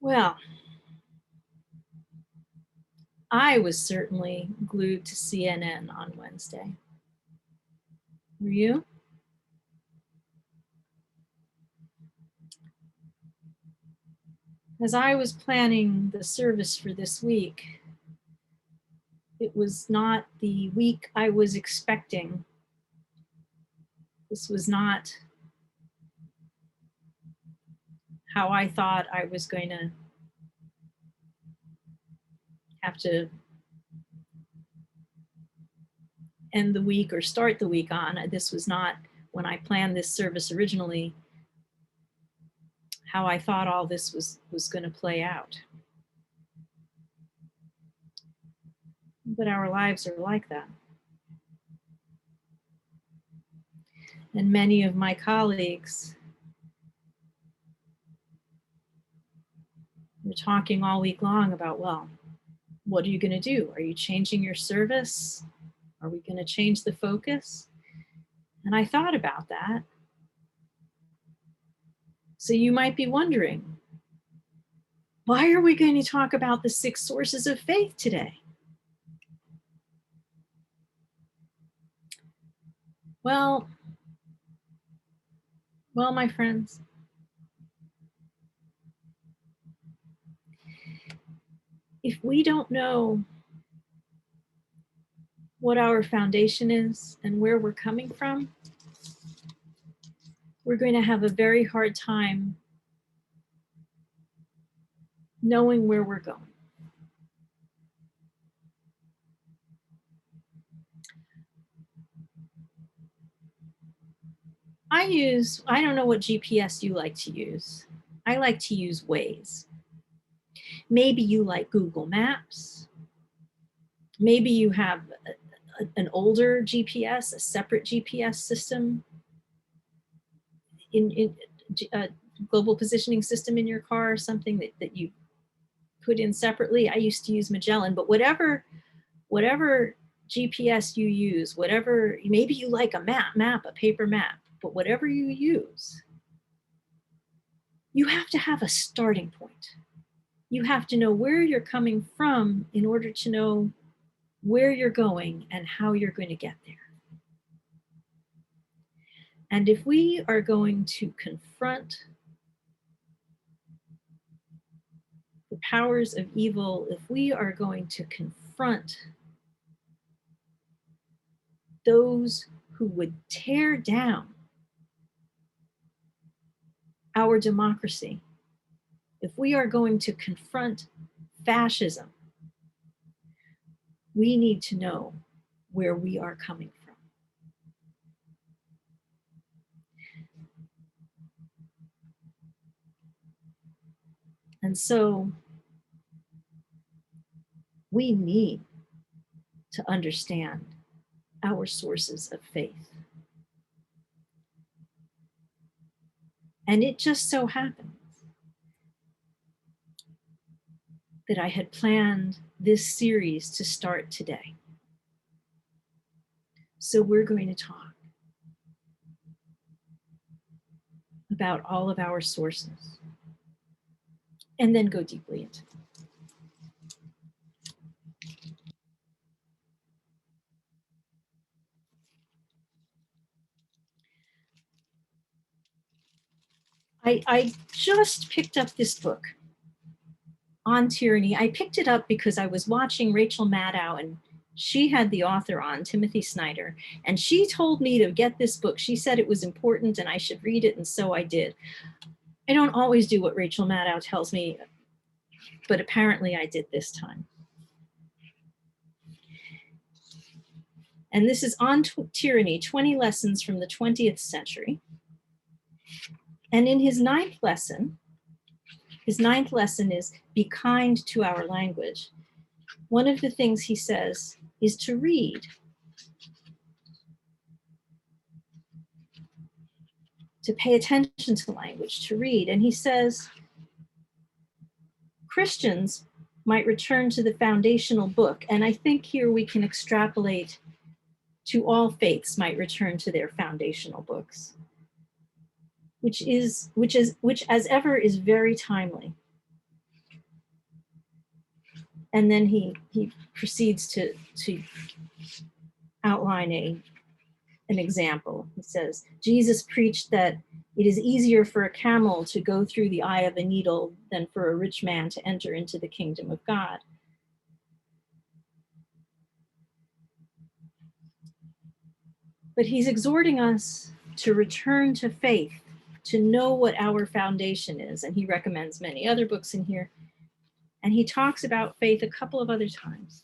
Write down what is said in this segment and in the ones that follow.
Well, I was certainly glued to CNN on Wednesday. Were you? As I was planning the service for this week, it was not the week I was expecting. This was not how I thought I was going to have to end the week or start the week on. This was not, when I planned this service originally, how I thought all this was going to play out. But our lives are like that. And many of my colleagues were talking all week long about, well, what are you going to do? Are you changing your service? Are we going to change the focus? And I thought about that. So you might be wondering, why are we going to talk about the 6 sources of faith today? Well, my friends, if we don't know what our foundation is and where we're coming from, we're going to have a very hard time knowing where we're going. I don't know what GPS you like to use. I like to use Waze. Maybe you like Google Maps. Maybe you have an older GPS, a separate GPS system, in global positioning system in your car, or something that you put in separately. I used to use Madelyn, but whatever GPS you use, whatever, maybe you like a map, a paper map, but whatever you use, you have to have a starting point. You have to know where you're coming from in order to know where you're going and how you're going to get there. And if we are going to confront the powers of evil, if we are going to confront those who would tear down our democracy, if we are going to confront fascism, we need to know where we are coming from. And so we need to understand our sources of faith. And it just so happens that I had planned this series to start today. So we're going to talk about all of our sources and then go deeply into them. I just picked up this book on tyranny. I picked it up because I was watching Rachel Maddow, and she had the author on, Timothy Snyder, and she told me to get this book. She said it was important and I should read it, and so I did. I don't always do what Rachel Maddow tells me, but apparently I did this time. And this is on tyranny, 20 lessons from the 20th century. And in his ninth lesson is be kind to our language. One of the things he says is to read, to pay attention to the language, to read. And he says, Christians might return to the foundational book. And I think here we can extrapolate to all faiths might return to their foundational books, which as ever is very timely. And then he proceeds to outline an example. He says, Jesus preached that it is easier for a camel to go through the eye of a needle than for a rich man to enter into the kingdom of God. But he's exhorting us to return to faith, to know what our foundation is. And he recommends many other books in here. And he talks about faith a couple of other times.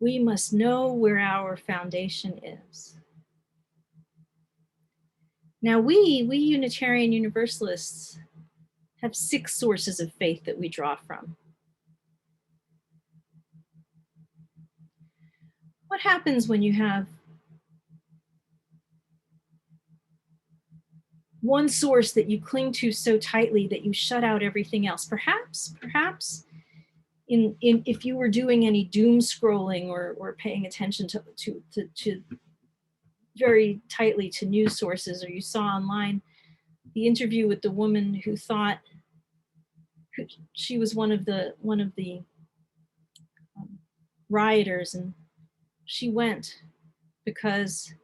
We must know where our foundation is. Now, we Unitarian Universalists have 6 sources of faith that we draw from. What happens when you have one source that you cling to so tightly that you shut out everything else? Perhaps if you were doing any doom scrolling or paying attention to very tightly to news sources, or you saw online the interview with the woman who thought she was one of the rioters, and she went because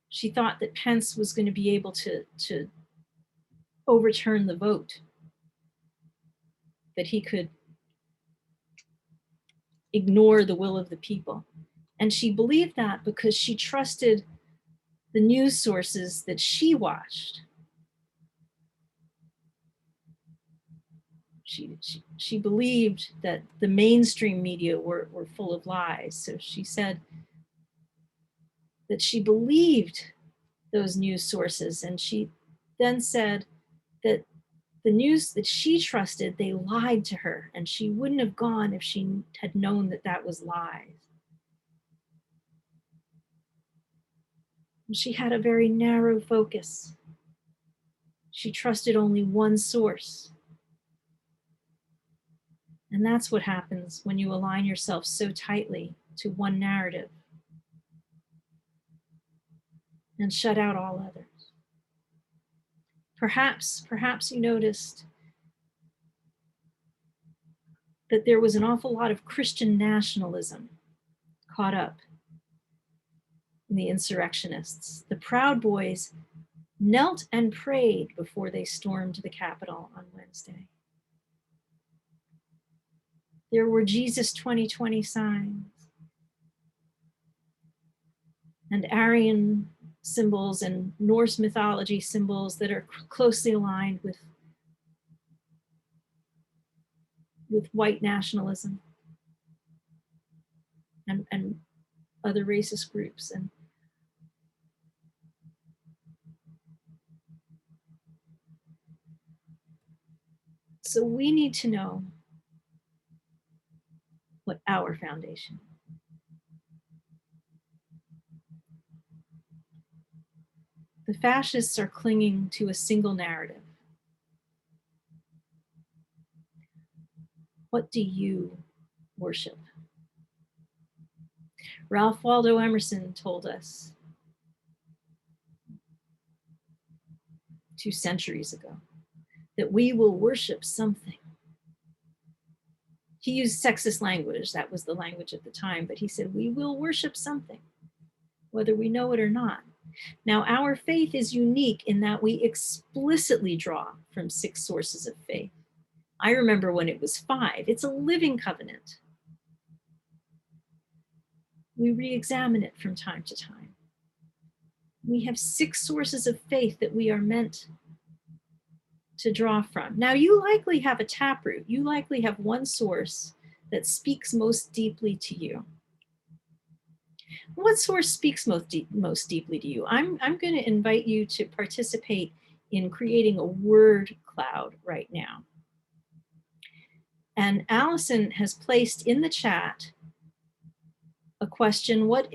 she thought that Pence was going to be able to overturn the vote, that he could ignore the will of the people. And she believed that because she trusted the news sources that she watched. She believed that the mainstream media were full of lies. So she said that she believed those news sources. And she then said that the news that she trusted, they lied to her, and she wouldn't have gone if she had known that that was lies. She had a very narrow focus. She trusted only one source. And that's what happens when you align yourself so tightly to one narrative and shut out all others. Perhaps you noticed that there was an awful lot of Christian nationalism caught up in the insurrectionists. The Proud Boys knelt and prayed before they stormed the Capitol on Wednesday. There were Jesus 2020 signs and Aryan symbols and Norse mythology symbols that are closely aligned with white nationalism and other racist groups. And so we need to know what our foundation is. The fascists are clinging to a single narrative. What do you worship? Ralph Waldo Emerson told us 2 centuries ago that we will worship something. He used sexist language. That was the language at the time, but he said, we will worship something, whether we know it or not. Now, our faith is unique in that we explicitly draw from 6 sources of faith. I remember when it was 5. It's a living covenant. We re-examine it from time to time. We have 6 sources of faith that we are meant to draw from. Now, you likely have a taproot. You likely have one source that speaks most deeply to you. What source speaks most deeply to you? I'm going to invite you to participate in creating a word cloud right now. And Allison has placed in the chat a question, what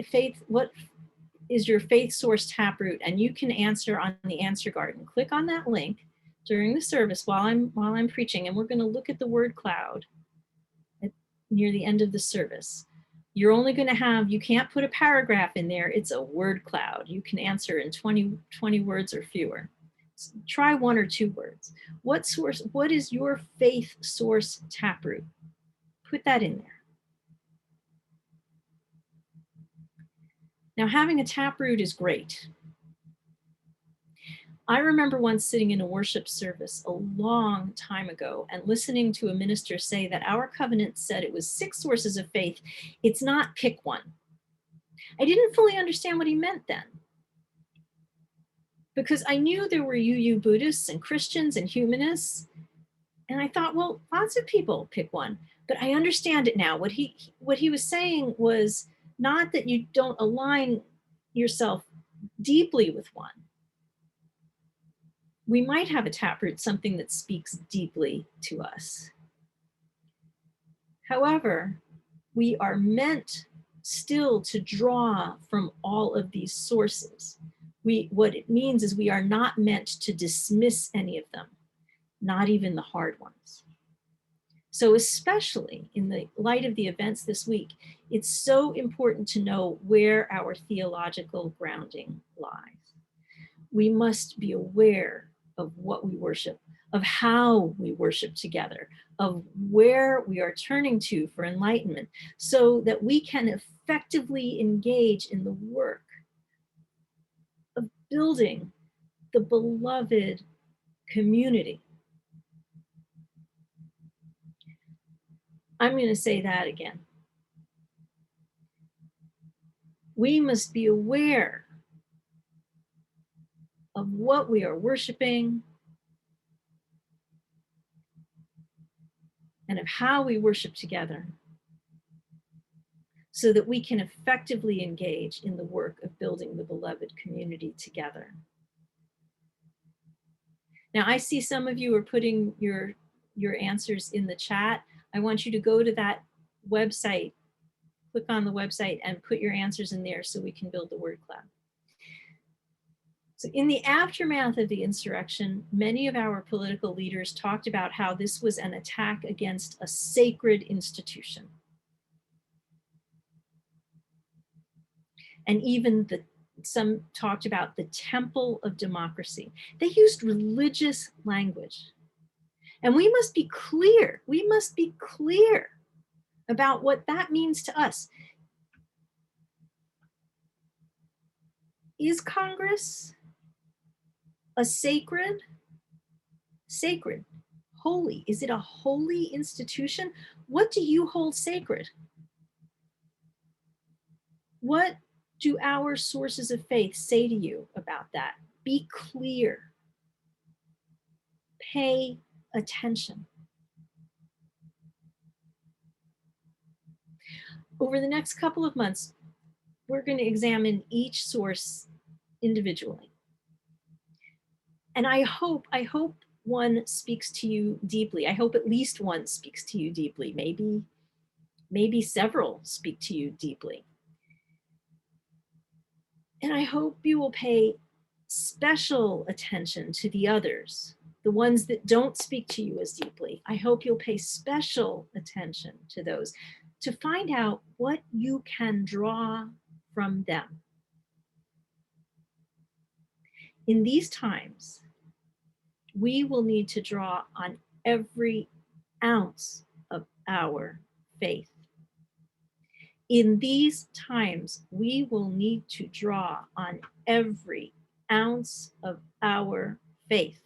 is your faith source taproot? And you can answer on the answer garden. Click on that link during the service while I'm preaching, and we're going to look at the word cloud near the end of the service. You're only going to have, you can't put a paragraph in there. It's a word cloud. You can answer in 20 words or fewer. Try 1 or 2 words. What is your faith source taproot? Put that in there. Now, having a taproot is great. I remember once sitting in a worship service a long time ago and listening to a minister say that our covenant said it was 6 sources of faith. It's not, pick one. I didn't fully understand what he meant then, because I knew there were UU Buddhists and Christians and humanists. And I thought, well, lots of people pick one, but I understand it now. What he was saying was not that you don't align yourself deeply with one. We might have a taproot, something that speaks deeply to us. However, we are meant still to draw from all of these sources. What it means is we are not meant to dismiss any of them, not even the hard ones. So especially in the light of the events this week, it's so important to know where our theological grounding lies. We must be aware of what we worship, of how we worship together, of where we are turning to for enlightenment, so that we can effectively engage in the work of building the beloved community. I'm going to say that again. We must be aware of what we are worshiping and of how we worship together, so that we can effectively engage in the work of building the beloved community together. Now, I see some of you are putting your answers in the chat. I want you to go to that website, click on the website and put your answers in there so we can build the word cloud. So in the aftermath of the insurrection, many of our political leaders talked about how this was an attack against a sacred institution. And even some talked about the temple of democracy. They used religious language. And we must be clear about what that means to us. Is Congress a sacred, holy? Is it a holy institution? What do you hold sacred? What do our sources of faith say to you about that? Be clear. Pay attention. Over the next couple of months, we're going to examine each source individually. And I hope one speaks to you deeply. I hope at least one speaks to you deeply. Maybe several speak to you deeply. And I hope you will pay special attention to the others, the ones that don't speak to you as deeply. I hope you'll pay special attention to those, to find out what you can draw from them. In these times, we will need to draw on every ounce of our faith. In these times, we will need to draw on every ounce of our faith.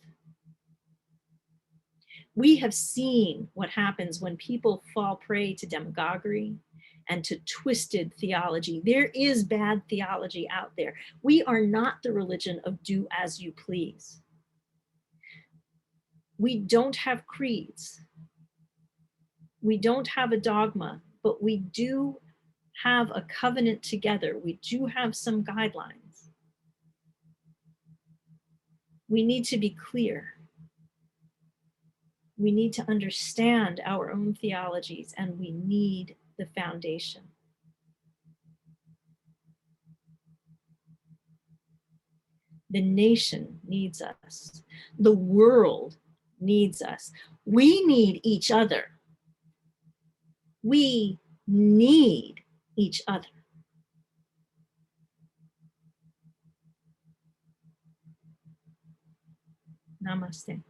We have seen what happens when people fall prey to demagoguery and to twisted theology. There is bad theology out there. We are not the religion of do as you please. We don't have creeds. We don't have a dogma, but we do have a covenant together. We do have some guidelines. We need to be clear. We need to understand our own theologies, and we need the foundation. The nation needs us. The world needs us. We need each other. We need each other. Namaste.